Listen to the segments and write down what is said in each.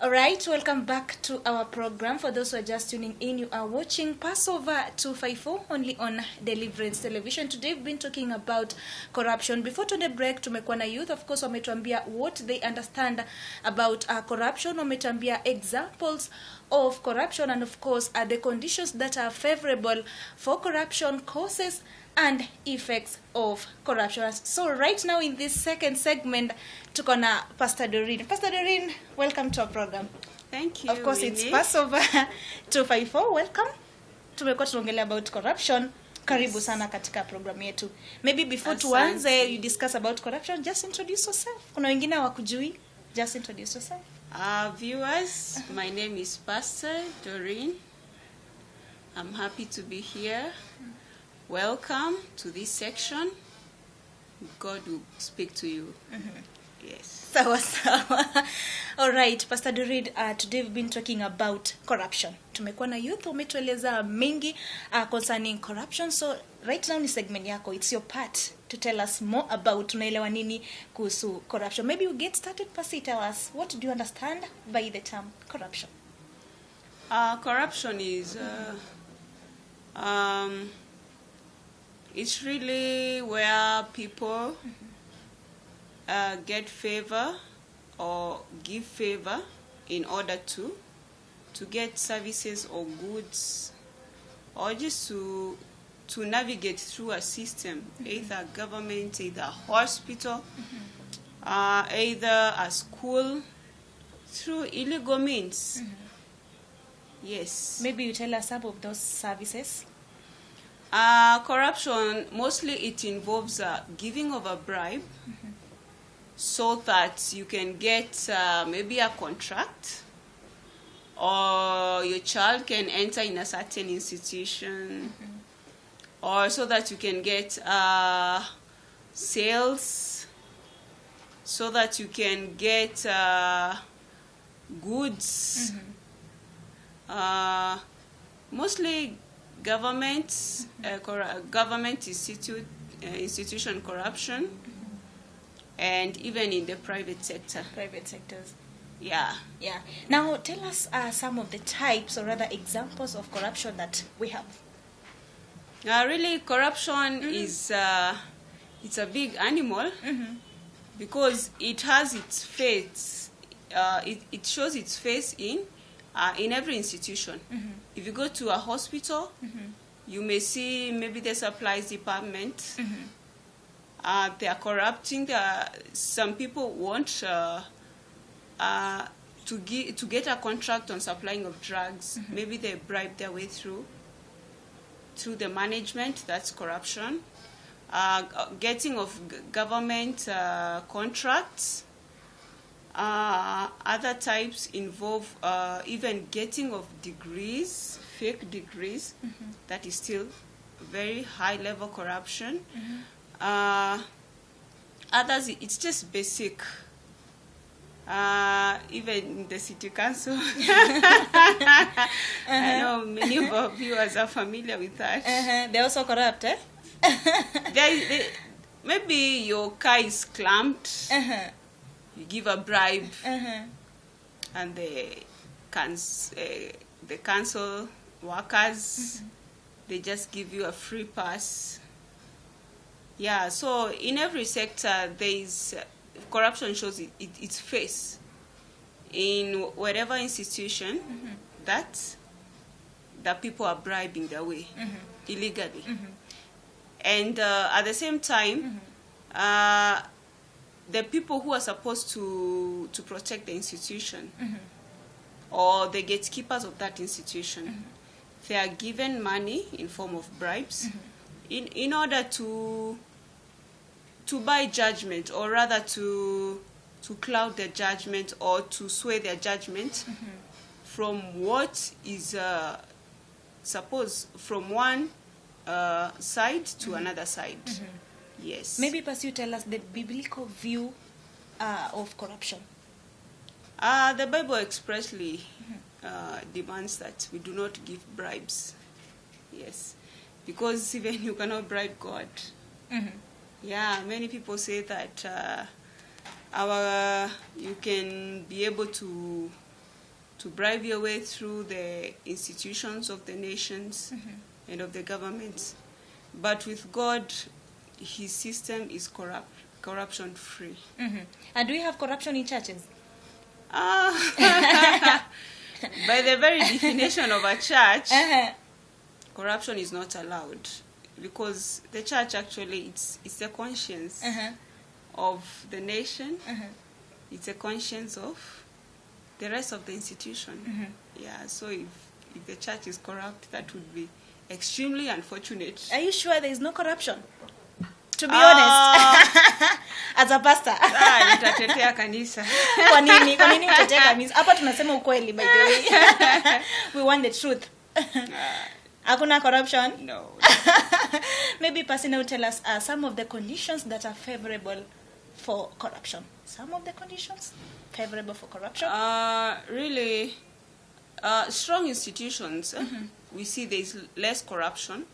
All right, welcome back to our program. For those who are just tuning in, you are watching Passover254 only on Deliverance Television. Today we've been talking about corruption. Before to the break, tumekuwa na youth, of course, wametuambia what they understand about corruption, wametuambia examples of corruption, and of course the conditions that are favorable for corruption, causes and effects of corruption. So right now in this second segment, tuko na Pastor Doreen. Pastor Doreen, welcome to our program. Thank you. Of course, it's Passover 254. Welcome. Tumekuwa tunaongelea about corruption. Karibu sana katika program yetu. Maybe before tuanze, you discuss about corruption, just introduce yourself. Kuna wengine hawakujui, just introduce yourself. Viewers, my name is Pastor Doreen. I'm happy to be here. Welcome to this section. God will speak to you. Yes. Sawa. All right, Pastor Doreen, today we've been talking about corruption. Tumekuwa na youth, umetueleza mengi concerning corruption. So right now ni segment yako. It's your part to tell us more about tunaelewa nini kuhusu corruption. Maybe we get started, Pastor, tell us, what do you understand by the term corruption? Corruption is it's really where people get favor or give favor in order to get services or goods, or just to navigate through a system, either government, either hospital, either a school, through illegal means. Yes. Maybe you tell us some of those services. Corruption, mostly it involves giving of a bribe so that you can get maybe a contract, or your child can enter in a certain institution, or so that you can get sales, so that you can get goods. Mostly government institution corruption, and even in the private sector. Private sectors. Yeah. Now tell us some of the types, or rather examples of corruption that we have. Really, corruption is it's a big animal, because it has its face. It shows its face in every institution. If you go to a hospital, you may see maybe the supplies department. They are corrupting. Some people want to get a contract on supplying of drugs. Maybe they bribe their way through the management. That's corruption. Getting of government contracts. Other types involve even getting of degrees, fake degrees. That is still very high level corruption. Others, it's just basic. Even the city council. I know many of our viewers are familiar with that. They're also corrupt, eh? Maybe your car is clamped. You give a bribe, and the council workers, they just give you a free pass. Yeah, so in every sector, there is corruption shows its face in whatever institution that the people are bribing their way illegally, and at the same time, the people who are supposed to protect the institution, or the gatekeepers of that institution, they are given money in form of bribes in order to buy judgment, or rather to cloud their judgment, or to sway their judgment from what is suppose from one side to another side. Yes. Maybe perhaps you tell us the biblical view of corruption. The Bible expressly demands that we do not give bribes. Yes. Because even you cannot bribe God. Yeah, many people say that you can be able to to bribe your way through the institutions of the nations and of the governments. But with God, his system is corruption free. And do we have corruption in churches? By the very definition of a church, corruption is not allowed, because the church actually it's the conscience of the nation. It's a conscience of the rest of the institution. Yeah, so if the church is corrupt, that would be extremely unfortunate. Are you sure there is no corruption? To be honest, as a pastor. Nitatetea kanisa. Kwa nini utetea kanisa? Hapa tunasema ukweli, by the way. We want the truth. Hakuna corruption? No. Maybe Pasina will tell us some of the conditions that are favorable for corruption. Some of the conditions favorable for corruption? Really, strong institutions, we see there is less corruption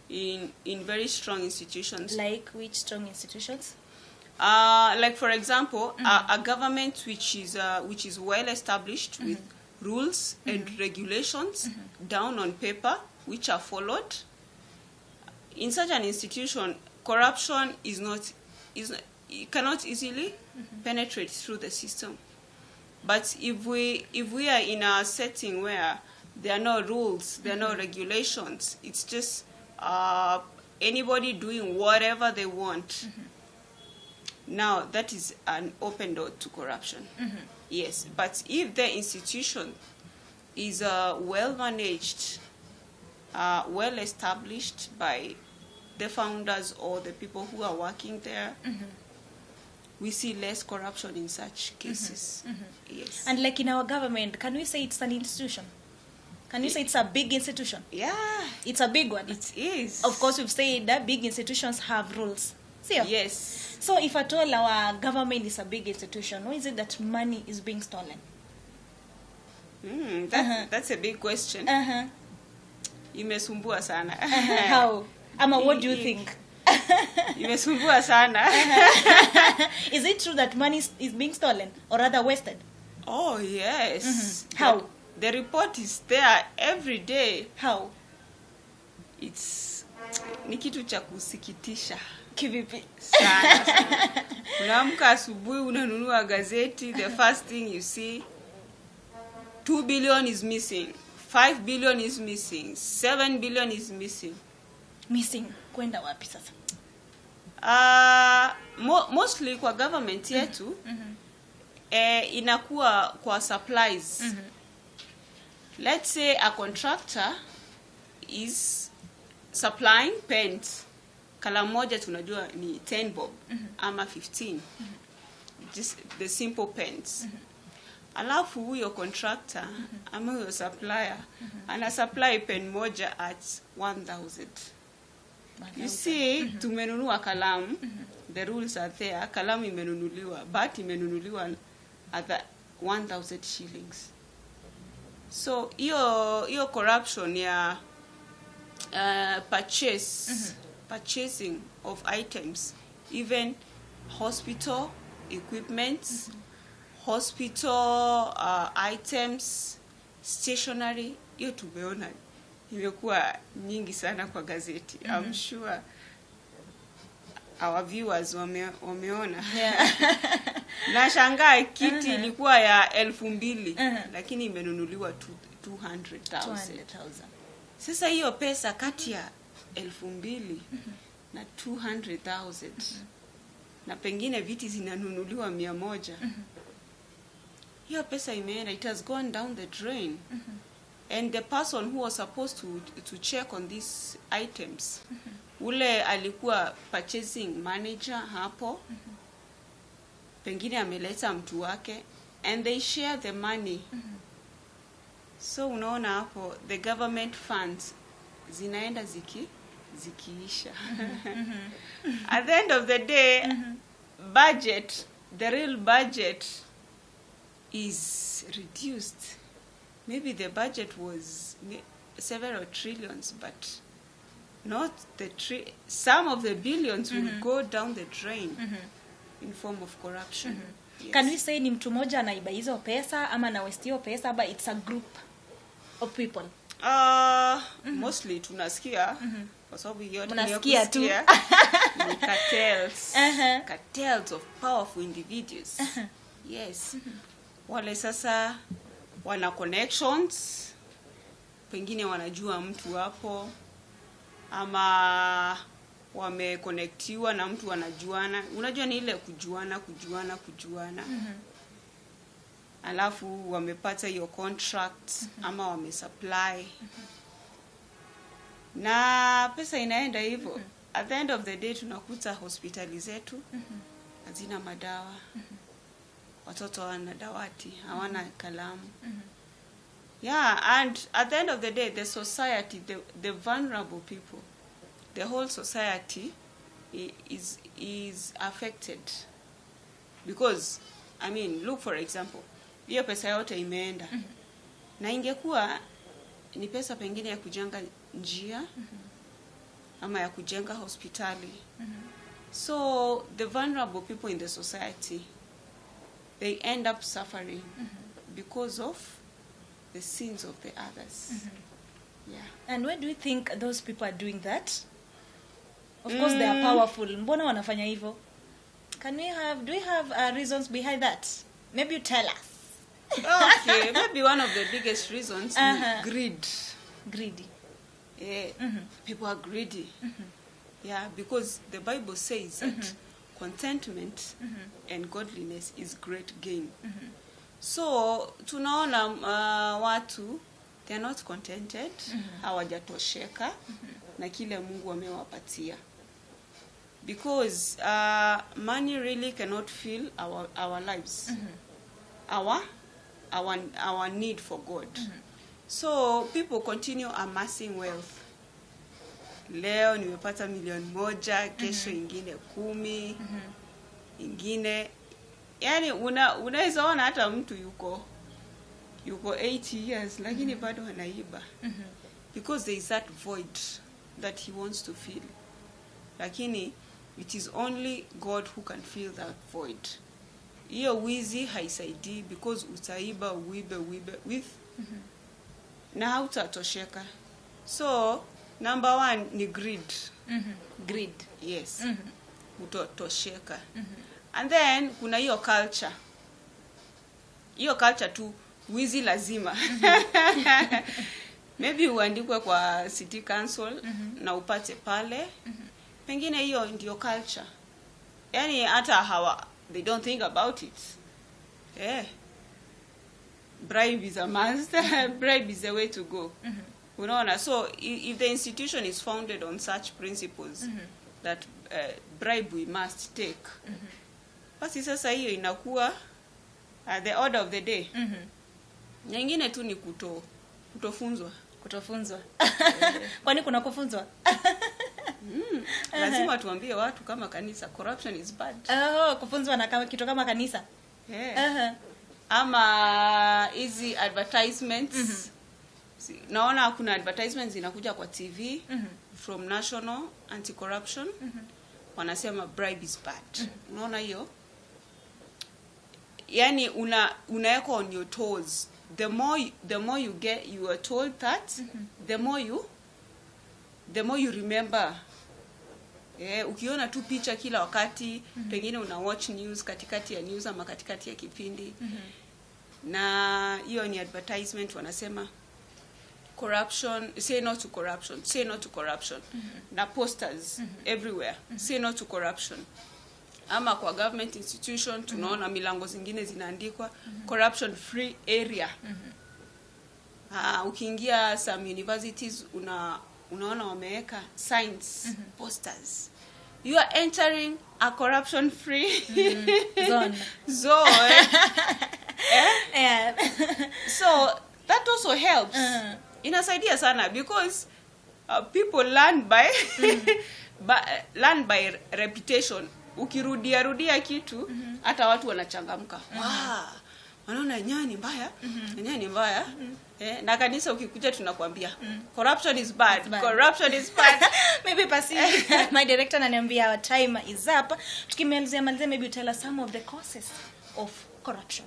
in very strong institutions. Like which strong institutions? Like, for example, a government which is well established with rules and regulations down on paper, which are followed. In such an institution, corruption it cannot easily penetrate through the system. But if we are in a setting where there are no rules, there are no regulations, it's just anybody doing whatever they want. Now that is an open door to corruption. Yes, but if the institution is well managed, well established by the founders or the people who are working there, we see less corruption in such cases. Yes. And like in our government, can we say it's an institution? Can you say it's a big institution? Yeah. It's a big one. It is. Of course, we've said that big institutions have rules. See? Yes. So if at all our government is a big institution, why is it that money is being stolen? That's a big question. Imesumbua sana. How? Ama, what do you think? Imesumbua sana. Is it true that money is being stolen or rather wasted? Oh, yes. How? The report is there every day. How? It's ni kitu cha kusikitisha. Kivipi? Sana. Unaamka asubuhi unanunua gazeti, the first thing you see, 2 billion is missing, 5 billion is missing, 7 billion is missing. Missing. Kwenda wapi sasa? Mostly kwa government yetu, inakuwa kwa supplies. Let's say a contractor is supplying pens. Kala moja tunajua ni 10 bob ama 15. Just the simple pens. Alafu huyo contractor ama huyo supplier ana supply pen moja at 1,000. You see, tumenunua kalamu, the rules are there, kalamu imenunuliwa, but imenunuliwa at the 1,000 shillings. So, hiyo corruption ya purchasing of items, even hospital equipment, hospital items, stationery, hiyo tumeona imekuwa nyingi sana kwa gazeti. I'm sure our viewers wameona. Yeah. Nashangaa kiti ilikuwa ya 2,000 lakini imenunuliwa 200,000. Sasa hiyo pesa kati ya 2,000 na 200,000 na pengine viti zinanunuliwa 100. Hiyo pesa imeenda, it has gone down the drain. And the person who was supposed to check on these items, ule alikuwa purchasing manager hapo, pengine ameleta mtu wake, and they share the money. So unaona hapo, the government funds zinaenda zikiisha. At the end of the day, budget, the real budget is reduced. Maybe the budget was several trillions, but not some of the billions will go down the drain in form of corruption. Yes. Can we say ni mtu mmoja anaiba hizo pesa ama na waste hiyo pesa, but it's a group of people? Mostly tunasikia kwa sababu yote Mnasikia tu. ni cartels. Cartels of powerful individuals. Yes. Wale sasa wana connections, pengine wanajua mtu hapo, ama wameconnectiwa na mtu wanajuana. Unajua ni ile kujuana. Alafu wamepata hiyo contract ama wamesupply. Na pesa inaenda hivyo. At the end of the day tunakuta hospitali zetu hazina madawa. Watoto wana dawati, hawana kalamu. Yeah, and at the end of the day, the society, the vulnerable people, the whole society is affected. Because, I mean, look for example, hiyo pesa yote imeenda. Na ingekuwa ni pesa pengine ya kujenga njia, ama ya kujenga hospitali. So, the vulnerable people in the society, they end up suffering because of the sins of the others. Yeah. And why do you think those people are doing that? Of course they are powerful. Mbona wanafanya hivyo? Do we have reasons behind that? Maybe you tell us. Okay, maybe one of the biggest reasons is greed. Greedy. Yeah. People are greedy. Yeah, because the Bible says that contentment and godliness is great gain. So tunaona watu they are not contented, hawajatosheka na kile Mungu amewapatia. Because money really cannot fill our lives. Our need for God. So people continue amassing wealth. Leo nimepata 1,000,000, kesho ingine 10, ingine. Yani unaweza ona hata mtu yuko 80 years lakini bado anaiba. Because there is that void that he wants to fill. Lakini it is only God who can fill that void. Hiyo wizi haisaidii, because utaiba uibe with na hautatosheka. So number 1 ni greed. Greed. Yes. Utotosheka. And then kuna hiyo culture. Hiyo culture tu wizi lazima. Maybe uandikwe kwa city council na upate pale. Pengine hiyo ndio culture. Yani hata they don't think about it. Bribe is a must. Bribe is the way to go. Unaona, so if the institution is founded on such principles that bribe we must take, basi sasa hiyo inakuwa the order of the day. Nyingine tu ni kutofunzwa. Kwani kuna kufunzwa? Lazima tuambie watu kama kanisa corruption is bad. Kufunzwa na kama kitu kama kanisa. Ama hizi advertisements. Naona kuna advertisements zinakuja kwa TV from National Anti-Corruption. Wanasema bribe is bad. Unaona hiyo? Yani unaweka on your toes. The more you are told that, the more you remember. Ukiona tu picha kila wakati, pengine una watch news katikati ya news ama katikati ya kipindi. Na hiyo ni advertisement, wanasema corruption, say no to corruption, say no to corruption. Na posters everywhere, say no to corruption. Ama kwa government institution tunaona milango zingine zinaandikwa corruption free area. Ukiingia some universities unaona wameweka signs, posters. You are entering a corruption free zone. Yeah. So that also helps. Inasaidia sana, because people learn by reputation. Ukirudia kitu hata watu wanachangamka. Wanaona nyani mbaya, nyani mbaya. Na kanisa ukikuja tunakwambia corruption is bad. Corruption is bad. Maybe pasi my director ananiambia our time is up. Tukimalizia maybe you tell us some of the causes of corruption?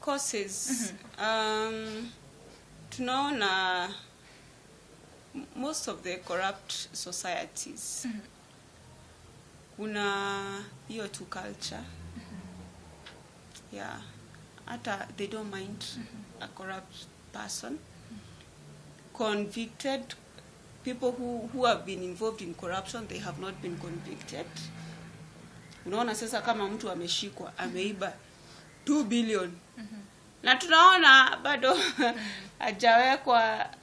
Causes. Tunaona most of the corrupt societies kuna hiyo tu culture. Yeah, hata they don't mind a corrupt person. Convicted people who have been involved in corruption, they have not been convicted. Unaona sasa kama mtu ameshikwa ameiba 2 billion na tunaona bado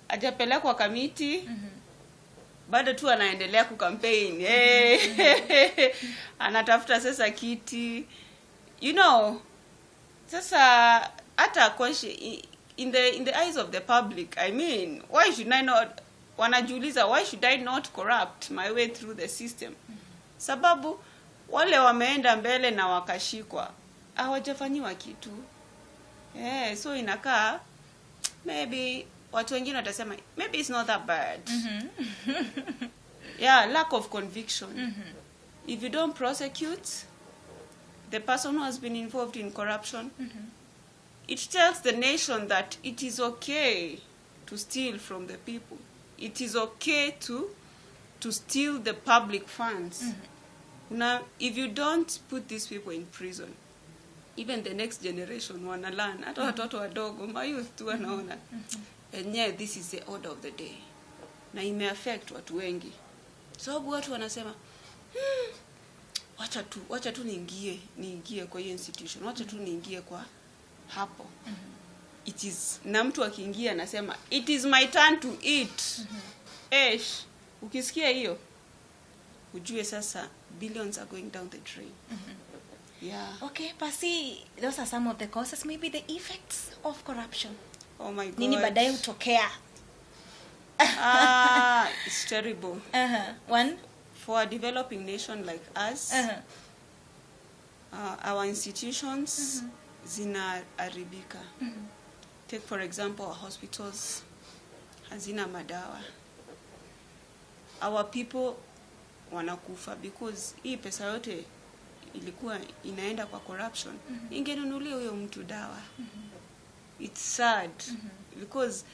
hajapelekwa kamiti, bado tu anaendelea kucampaign, anatafuta sasa kiti, you know. Sasa hata in the eyes of the public, I mean, why should I not, wanajiuliza, why should I not corrupt my way through the system? Sababu wale wameenda mbele na wakashikwa hawajafanyiwa kitu. So inakaa maybe watu wengine watasema maybe it's not that bad. Yeah, lack of conviction. If you don't prosecute the person who has been involved in corruption, it tells the nation that it is okay to steal from the people. It is okay to steal the public funds. Now, if you don't put these people in prison, even the next generation wanalearn. Hata watoto wadogo, my youth tu wanaona. And yeah, this is the order of the day. Na imeaffect watu wengi. Sababu watu wanasema, wacha tu niingie kwa hiyo institution. Wacha tu niingie kwa hapo. It is, na mtu akiingia anasema, it is my turn to eat. Ukisikia hiyo, ujue sasa billions are going down the drain. Yeah. Okay, Pasi, those are some of the causes, maybe the effects of corruption. Oh my God. Nini baadaye hutokea? It's terrible. One? For a developing nation like us, our institutions zinaharibika. Take for example our hospitals, hazina madawa. Our people wanakufa because hii pesa yote ilikuwa inaenda kwa corruption. Ingenunulia huyo mtu dawa. It's sad because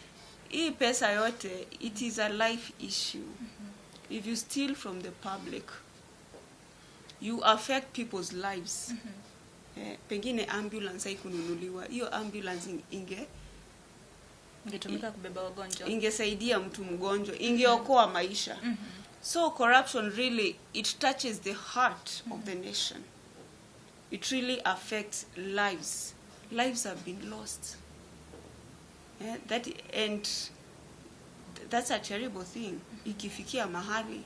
hii pesa yote, it is a life issue. If you steal from the public, you affect people's lives. Pengine ambulance haikununuliwa, hiyo ambulance ingetumika kubeba wagonjwa, ingesaidia mtu mgonjwa, ingeokoa maisha. So corruption really, it touches the heart of the nation. It really affects lives. Lives have been lost. That's a terrible thing. Ikifikia mahali,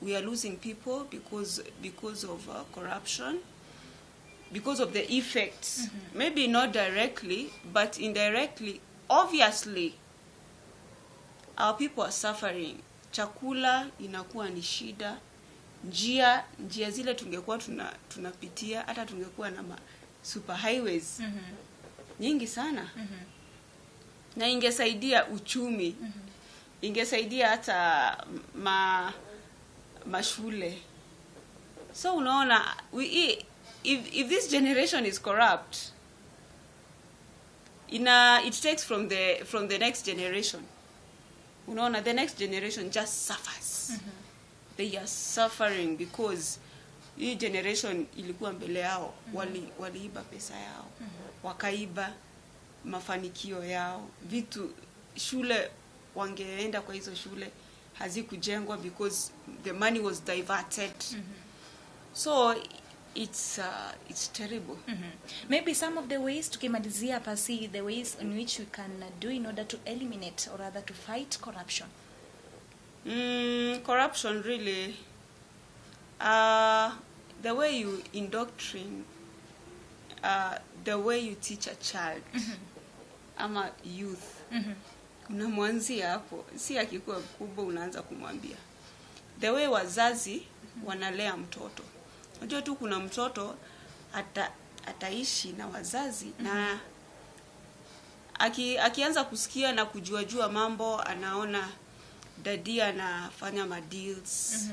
we are losing people because of corruption, because of the effects. Maybe not directly, but indirectly, obviously, our people are suffering. Chakula inakuwa ni shida. Njia zile tungekuwa tunapitia, hata tungekuwa na super highways nyingi sana. Na ingesaidia uchumi. Ingesaidia hata mashule. So unaona, if this generation is corrupt, it takes from the next generation. Unaona, the next generation just suffers. They are suffering because hii generation ilikuwa mbele yao, waliiba pesa yao, wakaiba mafanikio yao, vitu, shule wangeenda kwa hizo shule hazikujengwa because the money was diverted. So it's terrible. Maybe some of the ways, tukimalizia Pasi, the ways in which we can do in order to eliminate or rather to fight corruption. Corruption really, the way you indoctrinate, the way you teach a child, ama youth, unamwanzia hapo, si akikuwa mkubwa unaanza kumwambia. The way wazazi wanalea mtoto. Unajua tu kuna mtoto ataishi na wazazi na akianza kusikia na kujua mambo, anaona dadi anafanya deals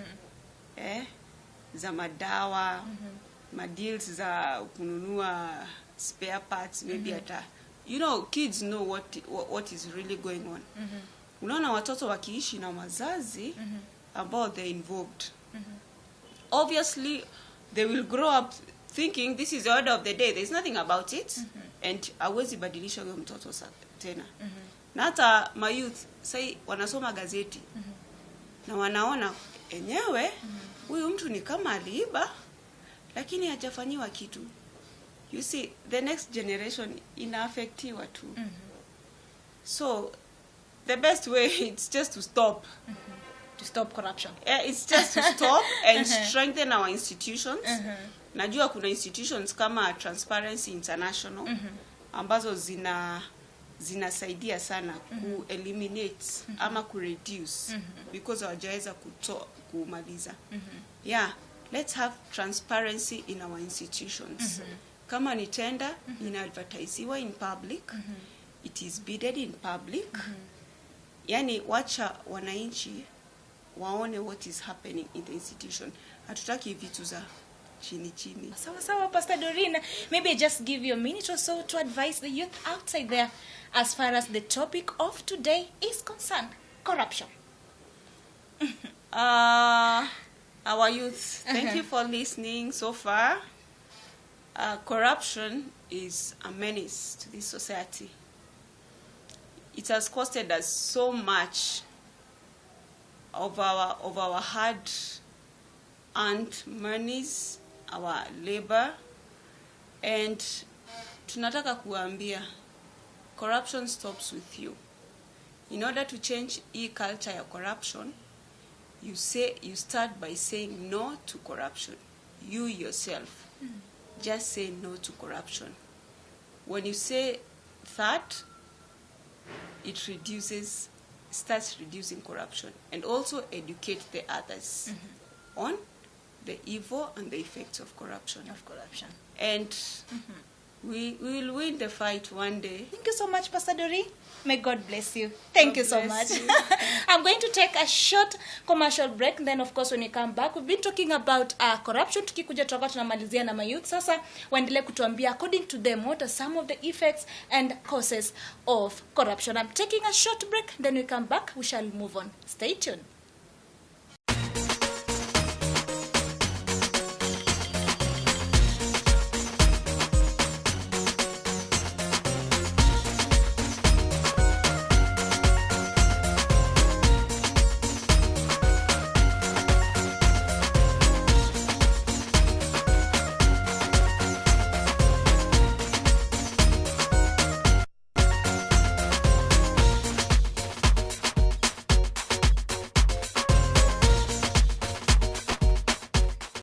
za madawa, deals za kununua spare parts, maybe hata kids know what is really going on. Unaona watoto wakiishi na wazazi ambao they're involved. Obviously they will grow up thinking this is the order of the day, there's nothing about it, and hawezi badilisha huyo mtoto tena. Na hata my youth say wanasoma gazeti na wanaona enyewe huyu mtu ni kama aliiba lakini hajafanyiwa kitu. You see, the next generation inaafektiwa tu. So the best way it's just to stop. To stop corruption. Yeah, it's just to stop and strengthen our institutions. Najua kuna institutions kama Transparency International ambazo zinasaidia sana ku eliminate ama ku reduce because hawajaweza kumaliza. Yeah, let's have transparency in our institutions. Kama ni tender, ina-advertisiwa in public, it is bidded in public. Yani wacha wananchi waone what is happening in the institution. Hatutaki vitu za chini. Sawa, Pastor Doreen. Maybe I just give you a minute or so to advise the youth outside there as far as the topic of today is concerned. Corruption. Our youth, thank you for listening so far. Corruption is a menace to this society. It has costed us so much of our hard-earned monies, our labor, and tunataka kuambia corruption stops with you. In order to change culture ya corruption, you start by saying no to corruption. You yourself, just say no to corruption. When you say that, it starts reducing corruption, and also educate the others on the evil and the effects of corruption. And we will win the fight one day. Thank you so much, Pastor Doreen. May God bless you. Thank you so much. I'm going to take a short commercial break. Then, of course, when we come back, we've been talking about corruption. Tukikuja tutakuwa tunamalizia na mayouth. Sasa, waendelee kutuambia, according to them, what are some of the effects and causes of corruption. I'm taking a short break. Then we come back. We shall move on. Stay tuned.